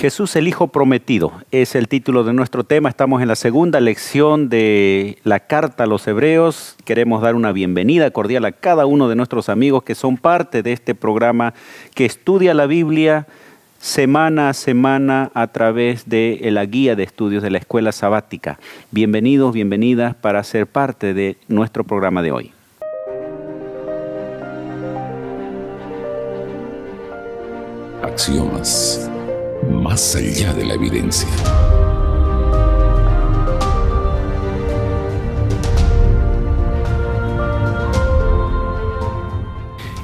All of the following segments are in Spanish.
Jesús el Hijo Prometido es el título de nuestro tema. Estamos en la segunda lección de la carta a los Hebreos. Queremos dar una bienvenida cordial a cada uno de nuestros amigos que son parte de este programa que estudia la Biblia semana a semana a través de la guía de estudios de la Escuela Sabática. Bienvenidos, bienvenidas para ser parte de nuestro programa de hoy. Axiomas, más allá de la evidencia.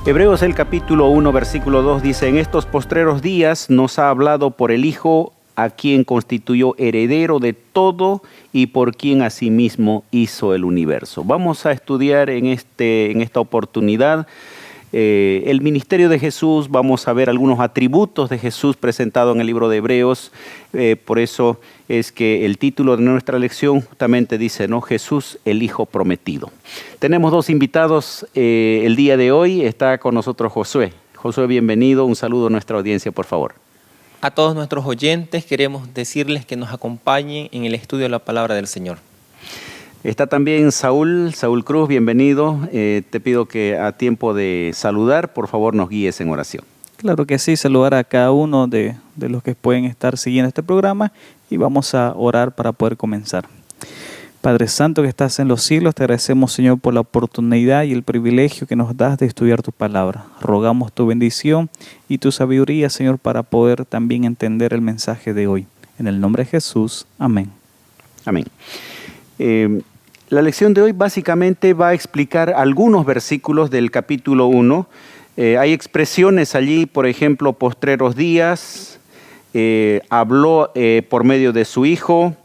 Hebreos el capítulo 1, versículo 2 dice: en estos postreros días nos ha hablado por el Hijo, a quien constituyó heredero de todo y por quien asimismo hizo el universo. Vamos a estudiar en esta oportunidad el ministerio de Jesús. Vamos a ver algunos atributos de Jesús presentados en el libro de Hebreos. Por eso es que el título de nuestra lección justamente dice, ¿no? Jesús, el Hijo Prometido. Tenemos dos invitados el día de hoy. Está con nosotros Josué. Josué, bienvenido. Un saludo a nuestra audiencia, por favor. A todos nuestros oyentes queremos decirles que nos acompañen en el estudio de la palabra del Señor. Está también Saúl Cruz, bienvenido. Te pido que a tiempo de saludar, por favor, nos guíes en oración. Claro que sí, saludar a cada uno de los que pueden estar siguiendo este programa y vamos a orar para poder comenzar. Padre Santo que estás en los cielos, te agradecemos, Señor, por la oportunidad y el privilegio que nos das de estudiar tu palabra. Rogamos tu bendición y tu sabiduría, Señor, para poder también entender el mensaje de hoy. En el nombre de Jesús, amén. Amén. La lección de hoy básicamente va a explicar algunos versículos del capítulo 1. Hay expresiones allí, por ejemplo, postreros días, habló por medio de su Hijo,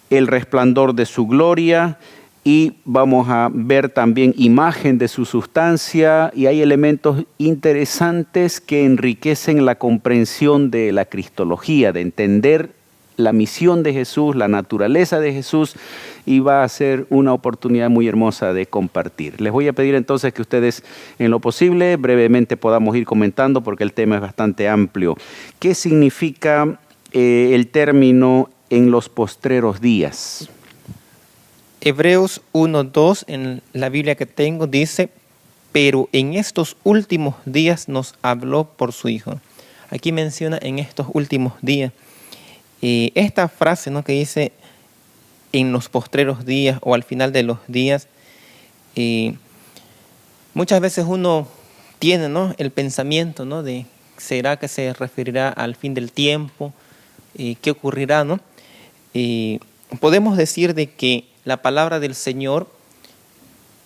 el resplandor de su gloria, y vamos a ver también imagen de su sustancia, y hay elementos interesantes que enriquecen la comprensión de la cristología, de entender la misión de Jesús, la naturaleza de Jesús, y va a ser una oportunidad muy hermosa de compartir. Les voy a pedir entonces que ustedes, en lo posible, brevemente podamos ir comentando porque el tema es bastante amplio. ¿Qué significa el término en los postreros días? Hebreos 1:2 en la Biblia que tengo dice, pero en estos últimos días nos habló por su Hijo. Aquí menciona en estos últimos días. Esta frase, ¿no?, que dice en los postreros días o al final de los días, muchas veces uno tiene, ¿no?, el pensamiento, ¿no?, de ¿será que se referirá al fin del tiempo? ¿Qué ocurrirá, no? Podemos decir de que la palabra del Señor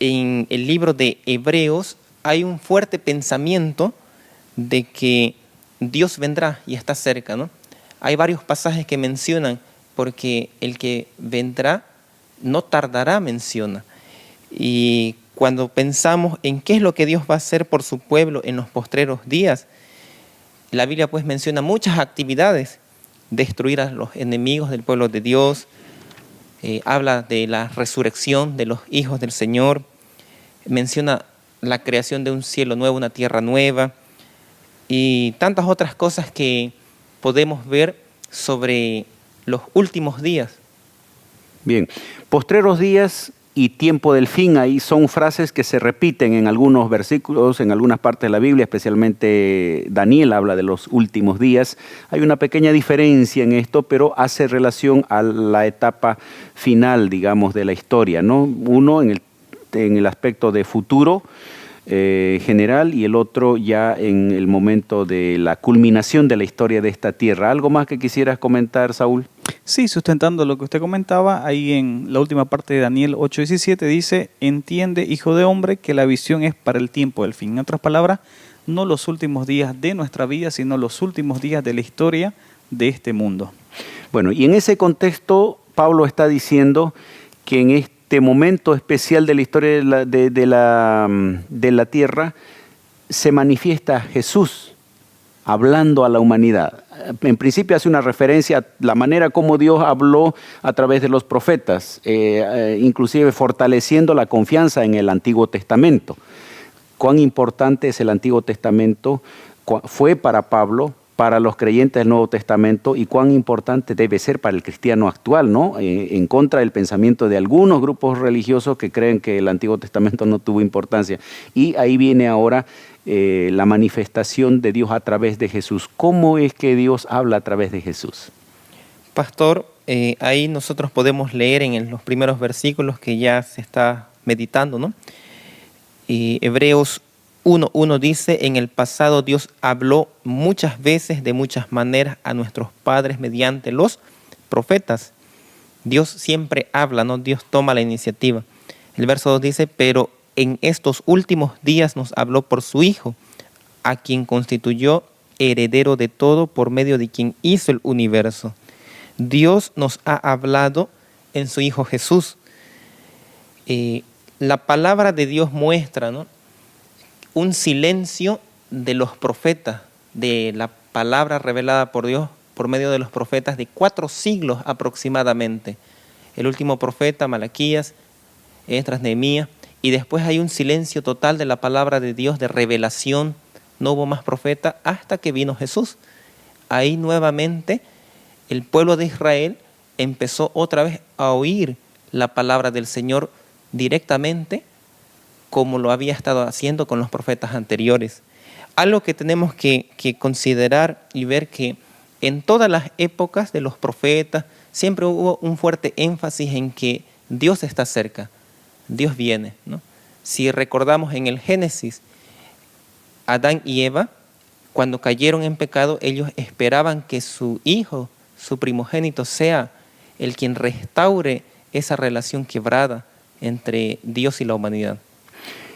en el libro de Hebreos hay un fuerte pensamiento de que Dios vendrá y está cerca, ¿no? Hay varios pasajes que mencionan, porque el que vendrá no tardará, menciona. Y cuando pensamos en qué es lo que Dios va a hacer por su pueblo en los postreros días, la Biblia pues menciona muchas actividades: destruir a los enemigos del pueblo de Dios, habla de la resurrección de los hijos del Señor, menciona la creación de un cielo nuevo, una tierra nueva, y tantas otras cosas que podemos ver sobre los últimos días. Bien, postreros días y tiempo del fin, ahí son frases que se repiten en algunos versículos, en algunas partes de la Biblia, especialmente Daniel habla de los últimos días. Hay una pequeña diferencia en esto, pero hace relación a la etapa final, digamos, de la historia, ¿no? Uno en el aspecto de futuro general y el otro ya en el momento de la culminación de la historia de esta tierra. ¿Algo más que quisieras comentar, Saúl? Sí, sustentando lo que usted comentaba, ahí en la última parte de Daniel 8:17 dice, entiende, hijo de hombre, que la visión es para el tiempo del fin. En otras palabras, no los últimos días de nuestra vida, sino los últimos días de la historia de este mundo. Bueno, y en ese contexto, Pablo está diciendo que en este momento especial de la historia de la tierra se manifiesta Jesús hablando a la humanidad. En principio hace una referencia a la manera como Dios habló a través de los profetas, inclusive fortaleciendo la confianza en el Antiguo Testamento. Cuán importante es el Antiguo Testamento fue para Pablo para los creyentes del Nuevo Testamento y cuán importante debe ser para el cristiano actual, ¿no? En contra del pensamiento de algunos grupos religiosos que creen que el Antiguo Testamento no tuvo importancia. Y ahí viene ahora la manifestación de Dios a través de Jesús. ¿Cómo es que Dios habla a través de Jesús? Pastor, ahí nosotros podemos leer en los primeros versículos que ya se está meditando, ¿no? Hebreos 1:1 dice: en el pasado Dios habló muchas veces de muchas maneras a nuestros padres mediante los profetas. Dios siempre habla, ¿no? Dios toma la iniciativa. El verso 2 dice: pero en estos últimos días nos habló por su Hijo, a quien constituyó heredero de todo, por medio de quien hizo el universo. Dios nos ha hablado en su Hijo Jesús. La palabra de Dios muestra, ¿no?, un silencio de los profetas, de la palabra revelada por Dios por medio de los profetas de 4 siglos aproximadamente. El último profeta, Malaquías, Esdras, Nehemías, y después hay un silencio total de la palabra de Dios, de revelación. No hubo más profeta hasta que vino Jesús. Ahí nuevamente el pueblo de Israel empezó otra vez a oír la palabra del Señor directamente, como lo había estado haciendo con los profetas anteriores. Algo que tenemos que considerar y ver, que en todas las épocas de los profetas siempre hubo un fuerte énfasis en que Dios está cerca, Dios viene, ¿no? Si recordamos en el Génesis, Adán y Eva, cuando cayeron en pecado, ellos esperaban que su hijo, su primogénito, sea el quien restaure esa relación quebrada entre Dios y la humanidad.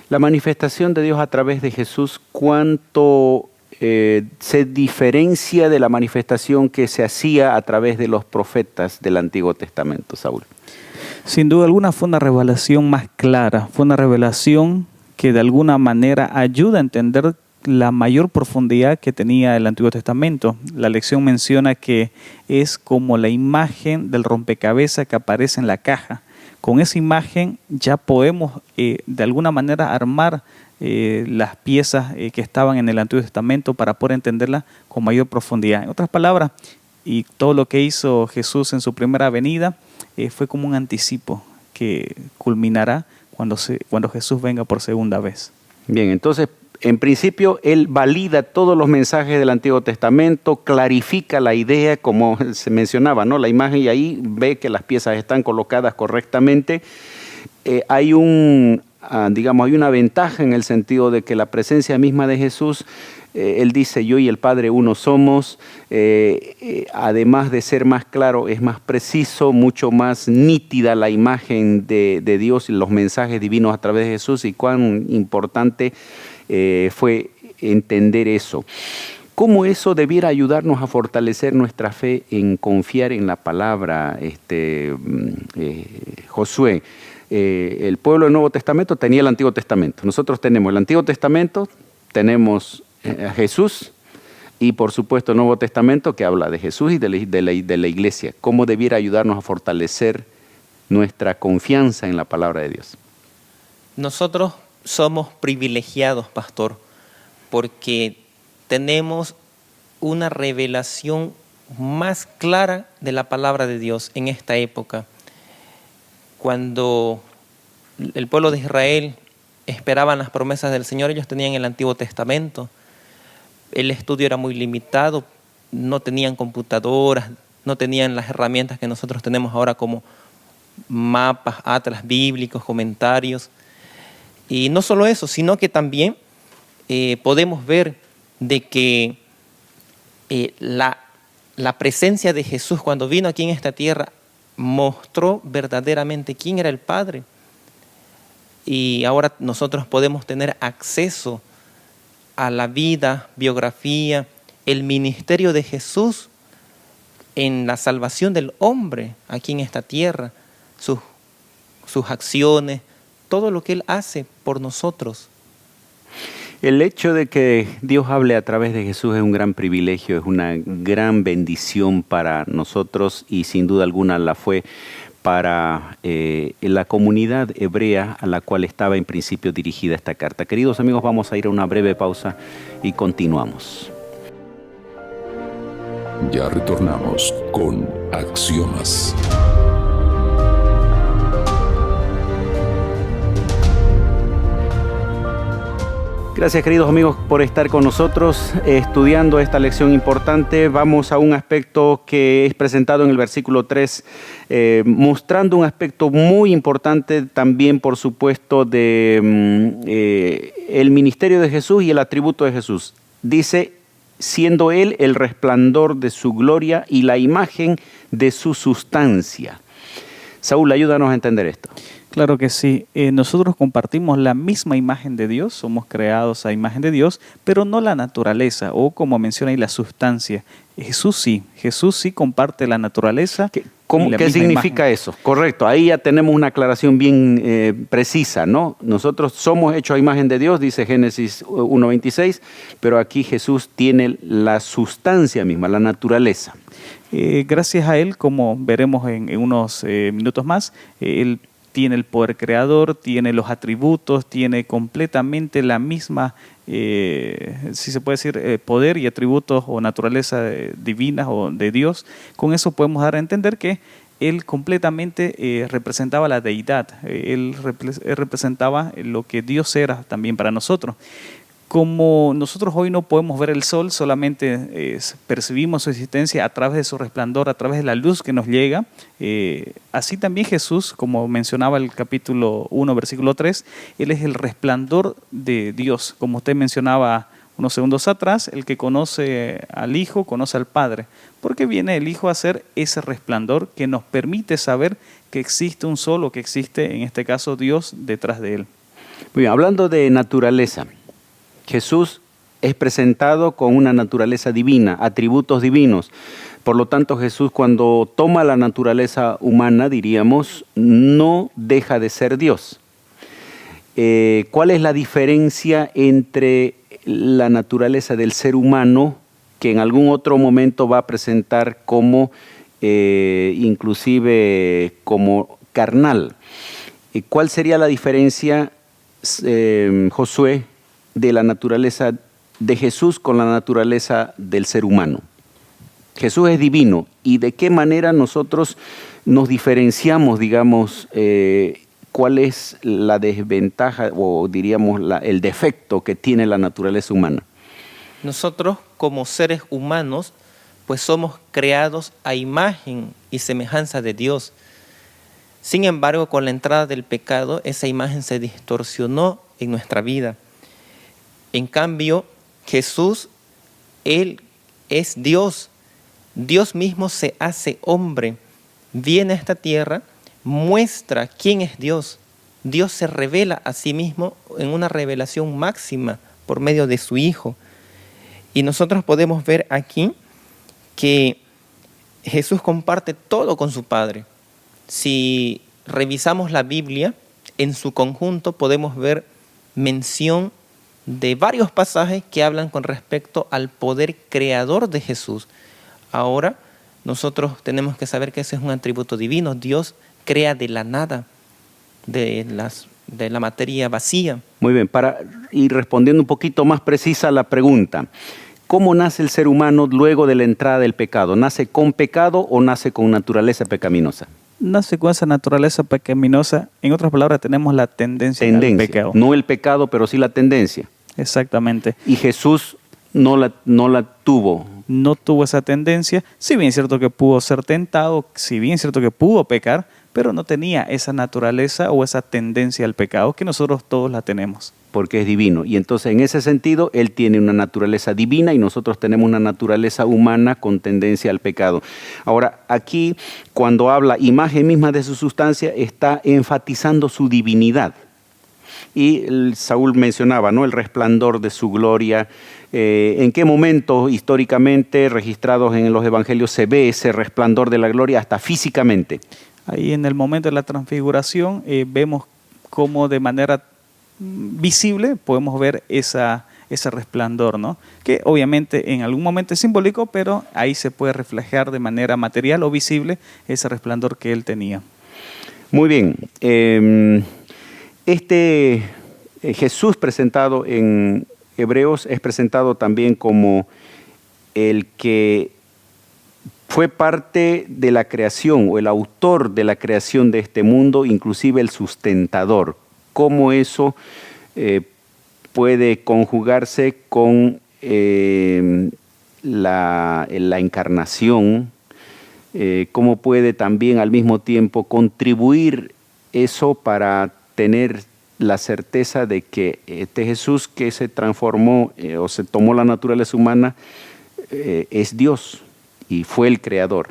La manifestación de Dios a través de Jesús, ¿cuánto se diferencia de la manifestación que se hacía a través de los profetas del Antiguo Testamento, Saúl? Sin duda alguna fue una revelación más clara, fue una revelación que de alguna manera ayuda a entender la mayor profundidad que tenía el Antiguo Testamento. La lección menciona que es como la imagen del rompecabezas que aparece en la caja. Con esa imagen ya podemos de alguna manera armar las piezas que estaban en el Antiguo Testamento para poder entenderla con mayor profundidad. En otras palabras, y todo lo que hizo Jesús en su primera venida fue como un anticipo que culminará cuando Jesús venga por segunda vez. Bien, entonces, en principio, Él valida todos los mensajes del Antiguo Testamento, clarifica la idea, como se mencionaba, ¿no? La imagen, y ahí ve que las piezas están colocadas correctamente. Hay una ventaja en el sentido de que la presencia misma de Jesús, Él dice: yo y el Padre uno somos. Además de ser más claro, es más preciso, mucho más nítida la imagen de Dios y los mensajes divinos a través de Jesús, y cuán importante fue entender eso. ¿Cómo eso debiera ayudarnos a fortalecer nuestra fe en confiar en la palabra? Josué, el pueblo del Nuevo Testamento tenía el Antiguo Testamento. Nosotros tenemos el Antiguo Testamento, tenemos a Jesús y por supuesto el Nuevo Testamento, que habla de Jesús y de la iglesia. ¿Cómo debiera ayudarnos a fortalecer nuestra confianza en la palabra de Dios? Nosotros somos privilegiados, pastor, porque tenemos una revelación más clara de la palabra de Dios en esta época. Cuando el pueblo de Israel esperaban las promesas del Señor, ellos tenían el Antiguo Testamento. El estudio era muy limitado, no tenían computadoras, no tenían las herramientas que nosotros tenemos ahora, como mapas, atlas bíblicos, comentarios. Y no solo eso, sino que también podemos ver de que la presencia de Jesús cuando vino aquí en esta tierra mostró verdaderamente quién era el Padre. Y ahora nosotros podemos tener acceso a la vida, biografía, el ministerio de Jesús en la salvación del hombre aquí en esta tierra, sus acciones, todo lo que Él hace por nosotros. El hecho de que Dios hable a través de Jesús es un gran privilegio, es una gran bendición para nosotros, y sin duda alguna la fue para la comunidad hebrea a la cual estaba en principio dirigida esta carta. Queridos amigos, vamos a ir a una breve pausa y continuamos. Ya retornamos con Axiomas. Gracias, queridos amigos, por estar con nosotros estudiando esta lección importante. Vamos a un aspecto que es presentado en el versículo 3, mostrando un aspecto muy importante también, por supuesto, de el ministerio de Jesús y el atributo de Jesús. Dice, siendo Él el resplandor de su gloria y la imagen de su sustancia. Saúl, ayúdanos a entender esto. Claro que sí. Nosotros compartimos la misma imagen de Dios, somos creados a imagen de Dios, pero no la naturaleza o, como menciona ahí, la sustancia. Jesús sí comparte la naturaleza. ¿Qué significa eso? Correcto, ahí ya tenemos una aclaración bien precisa, ¿no? Nosotros somos hechos a imagen de Dios, dice Génesis 1:26, pero aquí Jesús tiene la sustancia misma, la naturaleza. Gracias a Él, como veremos en unos minutos más, Él tiene el poder creador, tiene los atributos, tiene completamente la misma, si se puede decir, poder y atributos o naturaleza divinas o de Dios. Con eso podemos dar a entender que Él completamente representaba la deidad, Él representaba lo que Dios era también para nosotros. Como nosotros hoy no podemos ver el sol, solamente percibimos su existencia a través de su resplandor, a través de la luz que nos llega. Así también Jesús, como mencionaba el capítulo 1, versículo 3, Él es el resplandor de Dios. Como usted mencionaba unos segundos atrás, el que conoce al Hijo, conoce al Padre. Porque viene el Hijo a ser ese resplandor que nos permite saber que existe un sol o que existe, en este caso, Dios detrás de Él. Muy bien, hablando de naturaleza, Jesús es presentado con una naturaleza divina, atributos divinos. Por lo tanto, Jesús, cuando toma la naturaleza humana, diríamos, no deja de ser Dios. ¿Cuál es la diferencia entre la naturaleza del ser humano, que en algún otro momento va a presentar como, inclusive, como carnal? ¿Cuál sería la diferencia, Josué, de la naturaleza de Jesús con la naturaleza del ser humano? Jesús es divino, y de qué manera nosotros nos diferenciamos, digamos, cuál es la desventaja o diríamos el defecto que tiene la naturaleza humana. Nosotros como seres humanos pues somos creados a imagen y semejanza de Dios. Sin embargo, con la entrada del pecado, esa imagen se distorsionó en nuestra vida. En cambio, Jesús, Él es Dios. Dios mismo se hace hombre, viene a esta tierra, muestra quién es Dios. Dios se revela a sí mismo en una revelación máxima por medio de su Hijo. Y nosotros podemos ver aquí que Jesús comparte todo con su Padre. Si revisamos la Biblia, en su conjunto podemos ver mención de varios pasajes que hablan con respecto al poder creador de Jesús. Ahora, nosotros tenemos que saber que ese es un atributo divino. Dios crea de la nada, de la materia vacía. Muy bien, para ir respondiendo un poquito más precisa a la pregunta, ¿cómo nace el ser humano luego de la entrada del pecado? ¿Nace con pecado o nace con naturaleza pecaminosa? Nace con esa naturaleza pecaminosa. En otras palabras, tenemos la tendencia al pecado. No el pecado, pero sí la tendencia. Exactamente. Y Jesús no la tuvo. No tuvo esa tendencia. Si bien es cierto que pudo ser tentado, si bien es cierto que pudo pecar, pero no tenía esa naturaleza o esa tendencia al pecado que nosotros todos la tenemos. Porque es divino. Y entonces, en ese sentido, Él tiene una naturaleza divina y nosotros tenemos una naturaleza humana con tendencia al pecado. Ahora, aquí, cuando habla imagen misma de su sustancia, está enfatizando su divinidad. Y Saúl mencionaba, ¿no?, el resplandor de su gloria. ¿En qué momento históricamente registrados en los evangelios se ve ese resplandor de la gloria hasta físicamente? Ahí en el momento de la transfiguración vemos cómo de manera visible podemos ver ese resplandor, ¿no? Que obviamente en algún momento es simbólico, pero ahí se puede reflejar de manera material o visible ese resplandor que él tenía. Muy bien. Jesús presentado en Hebreos es presentado también como el que fue parte de la creación o el autor de la creación de este mundo, inclusive el sustentador. ¿Cómo eso puede conjugarse con la encarnación? ¿Cómo puede también al mismo tiempo contribuir eso para tener la certeza de que este Jesús que se transformó o se tomó la naturaleza humana es Dios y fue el creador?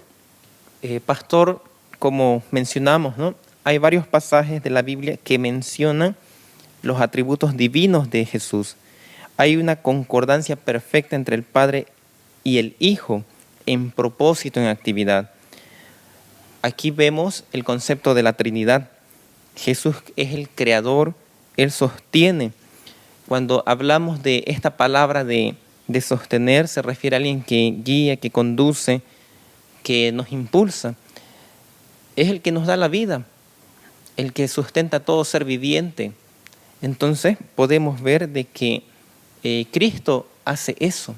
Pastor, como mencionamos, ¿no? Hay varios pasajes de la Biblia que mencionan los atributos divinos de Jesús. Hay una concordancia perfecta entre el Padre y el Hijo en propósito, en actividad. Aquí vemos el concepto de la Trinidad. Jesús es el creador, Él sostiene. Cuando hablamos de esta palabra de sostener, se refiere a alguien que guía, que conduce, que nos impulsa. Es el que nos da la vida, el que sustenta todo ser viviente. Entonces podemos ver de que Cristo hace eso.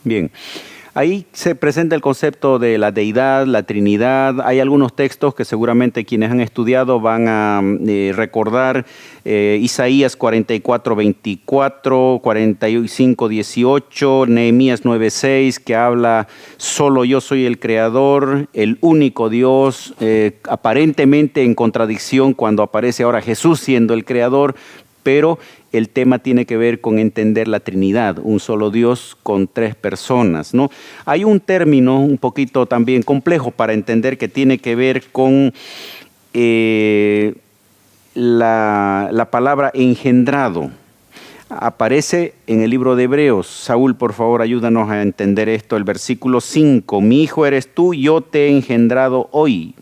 Bien, ahí se presenta el concepto de la deidad, la Trinidad. Hay algunos textos que seguramente quienes han estudiado van a recordar. Isaías 44, 24, 45, 18, Nehemías 9, 6, que habla: solo yo soy el creador, el único Dios, aparentemente en contradicción cuando aparece ahora Jesús siendo el creador, pero el tema tiene que ver con entender la Trinidad, un solo Dios con tres personas, ¿no? Hay un término un poquito también complejo para entender que tiene que ver con la palabra engendrado. Aparece en el libro de Hebreos. Saúl, por favor, ayúdanos a entender esto. El versículo 5, mi hijo eres tú, yo te he engendrado hoy.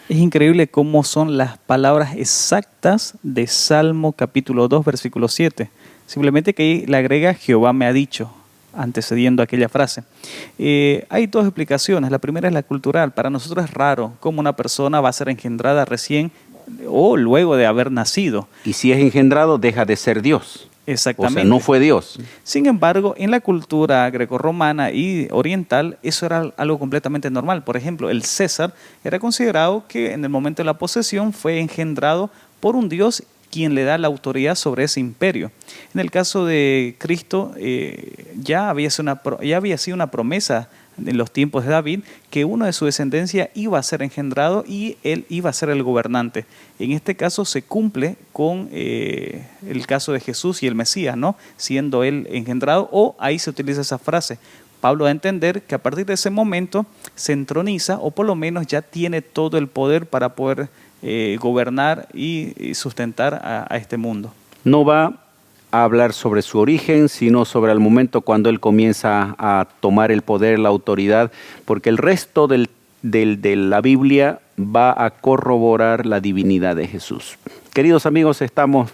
Es increíble cómo son las palabras exactas de Salmo capítulo 2, versículo 7. Simplemente que ahí le agrega Jehová me ha dicho, antecediendo aquella frase. Hay dos explicaciones. La primera es la cultural. Para nosotros es raro cómo una persona va a ser engendrada recién o luego de haber nacido. Y si es engendrado, deja de ser Dios. Exactamente. O sea, no fue Dios. Sin embargo, en la cultura grecorromana y oriental, eso era algo completamente normal. Por ejemplo, el César era considerado que en el momento de la posesión fue engendrado por un Dios quien le da la autoridad sobre ese imperio. En el caso de Cristo, ya había sido una promesa en los tiempos de David que uno de su descendencia iba a ser engendrado y él iba a ser el gobernante. En este caso se cumple con el caso de Jesús y el Mesías, ¿no? Siendo él engendrado, o ahí se utiliza esa frase. Pablo da a entender que a partir de ese momento se entroniza, o por lo menos ya tiene todo el poder para poder gobernar y sustentar a este mundo. No va a hablar sobre su origen, sino sobre el momento cuando él comienza a tomar el poder, la autoridad, porque el resto de la Biblia va a corroborar la divinidad de Jesús. Queridos amigos, estamos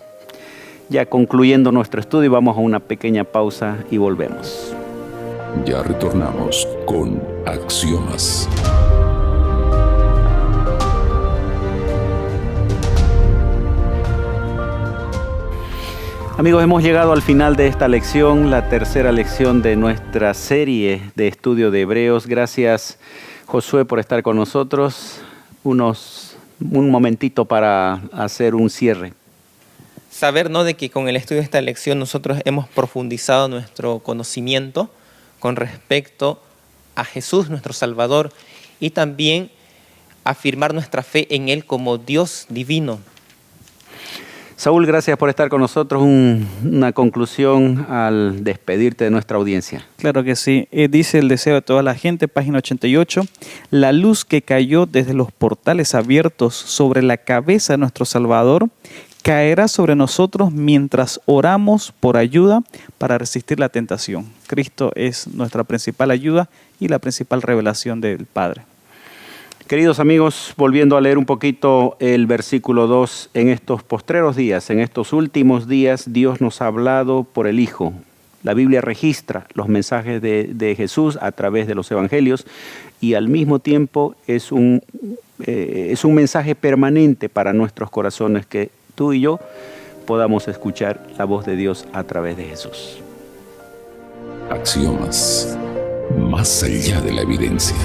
ya concluyendo nuestro estudio y vamos a una pequeña pausa y volvemos. Ya retornamos con Axiomas. Amigos, hemos llegado al final de esta lección, la tercera lección de nuestra serie de estudio de Hebreos. Gracias, Josué, por estar con nosotros. Un momentito para hacer un cierre. Saber, ¿no?, de que con el estudio de esta lección nosotros hemos profundizado nuestro conocimiento con respecto a Jesús, nuestro Salvador, y también afirmar nuestra fe en Él como Dios divino. Saúl, gracias por estar con nosotros. Una conclusión al despedirte de nuestra audiencia. Claro que sí. Dice el deseo de toda la gente, página 88. La luz que cayó desde los portales abiertos sobre la cabeza de nuestro Salvador caerá sobre nosotros mientras oramos por ayuda para resistir la tentación. Cristo es nuestra principal ayuda y la principal revelación del Padre. Queridos amigos, volviendo a leer un poquito el versículo 2, en estos postreros días, en estos últimos días, Dios nos ha hablado por el Hijo. La Biblia registra los mensajes de Jesús a través de los evangelios y al mismo tiempo es un mensaje permanente para nuestros corazones que tú y yo podamos escuchar la voz de Dios a través de Jesús. Axiomas. más allá de la evidencia.